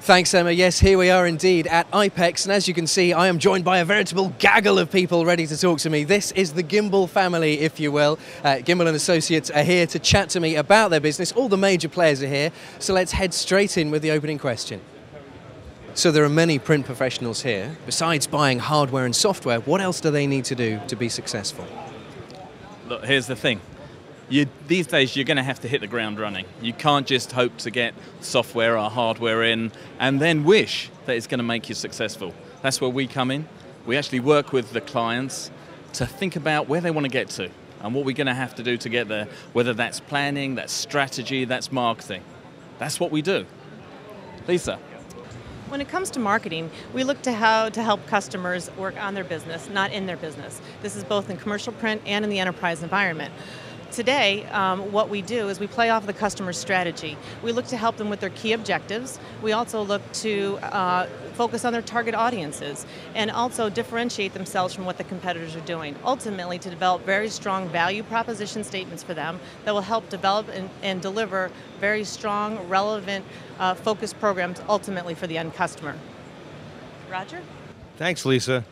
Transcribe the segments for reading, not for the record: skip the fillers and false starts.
Thanks, Emma. Yes, here we are indeed at Ipex, and as you can see, I am joined by a veritable gaggle of people ready to talk to me. This is the Gimbel family, if you will. Gimbel and Associates are here to chat to me about their business. All the major players are here, so let's head straight in with the opening question. So there are many print professionals here. Besides buying hardware and software, what else do they need to do to be successful? Look, here's the thing. These days, you're going to have to hit the ground running. You can't just hope to get software or hardware in and then wish that it's going to make you successful. That's where we come in. We actually work with the clients to think about where they want to get to and what we're going to have to do to get there, whether that's planning, that's strategy, that's marketing. That's what we do. Lisa. When it comes to marketing, we look to how to help customers work on their business, not in their business. This is both in commercial print and in the enterprise environment. Today, what we do is we play off the customer's strategy. We look to help them with their key objectives. We also look to focus on their target audiences and also differentiate themselves from what the competitors are doing. Ultimately, to develop very strong value proposition statements for them that will help develop and deliver very strong, relevant, focused programs ultimately for the end customer. Roger? Thanks, Lisa.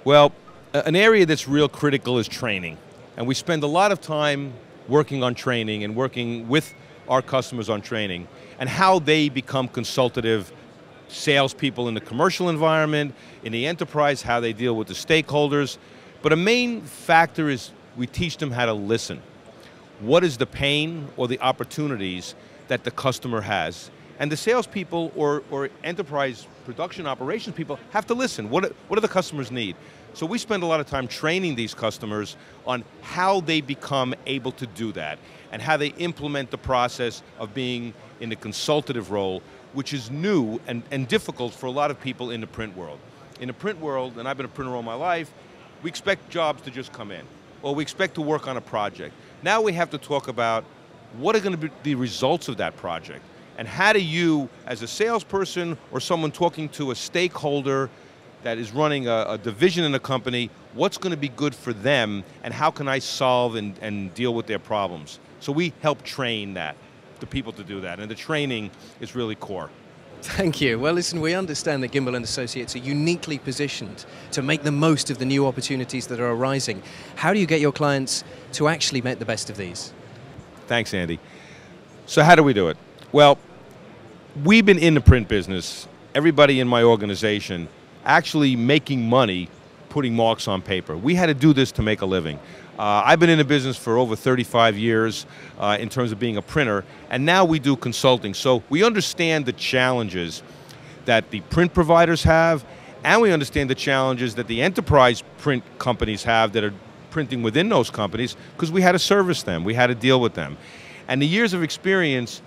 Well, an area that's real critical is training. And we spend a lot of time working on training and working with our customers on training and how they become consultative salespeople in the commercial environment, in the enterprise, how they deal with the stakeholders. But a main factor is we teach them how to listen. What is the pain or the opportunities that the customer has? And the salespeople or enterprise production operations people have to listen. What do the customers need? So we spend a lot of time training these customers on how they become able to do that and how they implement the process of being in the consultative role, which is new and difficult for a lot of people in the print world. In the print world, and I've been a printer all my life, we expect jobs to just come in, or we expect to work on a project. Now we have to talk about what are going to be the results of that project, and how do you, as a salesperson or someone talking to a stakeholder that is running a division in a company, what's going to be good for them, and how can I solve and deal with their problems? So we help train the people to do that, and the training is really core. Thank you. Well, listen, we understand that Gimbel and Associates are uniquely positioned to make the most of the new opportunities that are arising. How do you get your clients to actually make the best of these? Thanks, Andy. So how do we do it? Well, we've been in the print business, everybody in my organization, actually making money putting marks on paper. We had to do this to make a living. I've been in the business for over 35 years in terms of being a printer, and now we do consulting. So we understand the challenges that the print providers have, and we understand the challenges that the enterprise print companies have that are printing within those companies, because we had to service them, we had to deal with them. And the years of experience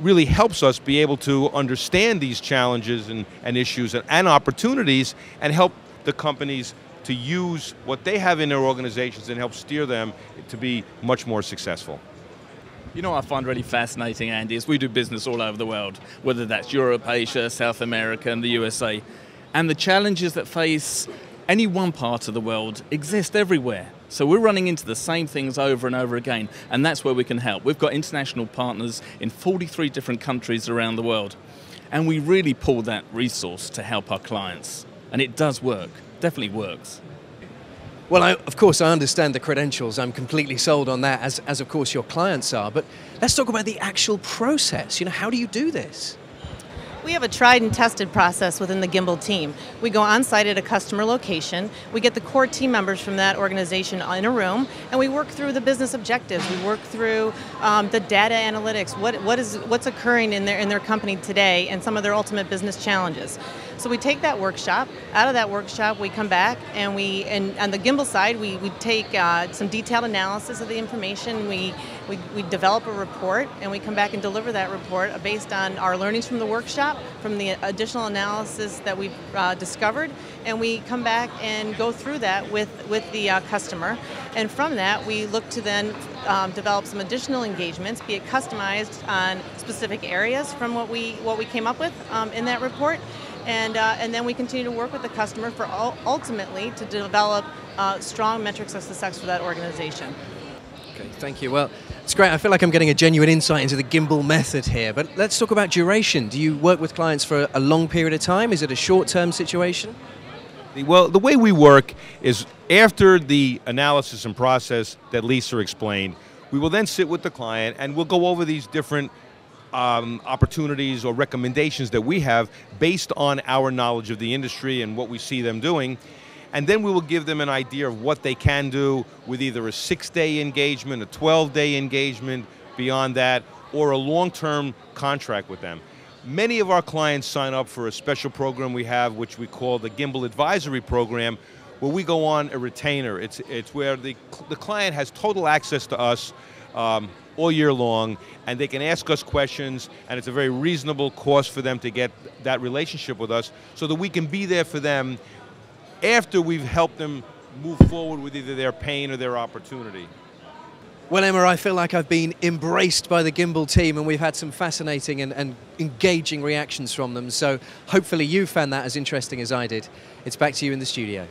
really helps us be able to understand these challenges and issues and opportunities, and help the companies to use what they have in their organizations and help steer them to be much more successful. You know what I find really fascinating, Andy, is we do business all over the world, whether that's Europe, Asia, South America, and the USA. And the challenges that face any one part of the world exist everywhere. So we're running into the same things over and over again, and that's where we can help. We've got international partners in 43 different countries around the world, and we really pull that resource to help our clients. And it does work, definitely works. Well, of course, I understand the credentials. I'm completely sold on that, as of course your clients are. But let's talk about the actual process. You know, how do you do this? We have a tried and tested process within the Gimbel team. We go on site at a customer location, we get the core team members from that organization in a room, and we work through the business objectives. We work through the data analytics, what's occurring in their company today, and some of their ultimate business challenges. So we take that workshop. Out of that workshop, we come back and on the Gimbel side, we take some detailed analysis of the information. We develop a report, and we come back and deliver that report based on our learnings from the workshop, from the additional analysis that we've discovered, and we come back and go through that with the customer. And from that, we look to then develop some additional engagements, be it customized on specific areas from what we came up with in that report. And then we continue to work with the customer for ultimately to develop strong metrics of success for that organization. Okay, thank you. Well, It's great. I feel like I'm getting a genuine insight into the gimbal method here, but let's talk about duration. Do you work with clients for a long period of time? Is it a short-term situation? Well, the way we work is after the analysis and process that Lisa explained, we will then sit with the client and we'll go over these different opportunities or recommendations that we have based on our knowledge of the industry and what we see them doing. And then we will give them an idea of what they can do with either a 6-day engagement, a 12-day engagement, beyond that, or a long-term contract with them. Many of our clients sign up for a special program we have, which we call the Gimbel Advisory Program, where we go on a retainer. It's where the client has total access to us all year long, and they can ask us questions, and it's a very reasonable cost for them to get that relationship with us so that we can be there for them after we've helped them move forward with either their pain or their opportunity. Well, Emma, I feel like I've been embraced by the Gimbel team, and we've had some fascinating and engaging reactions from them, so hopefully you found that as interesting as I did. It's back to you in the studio.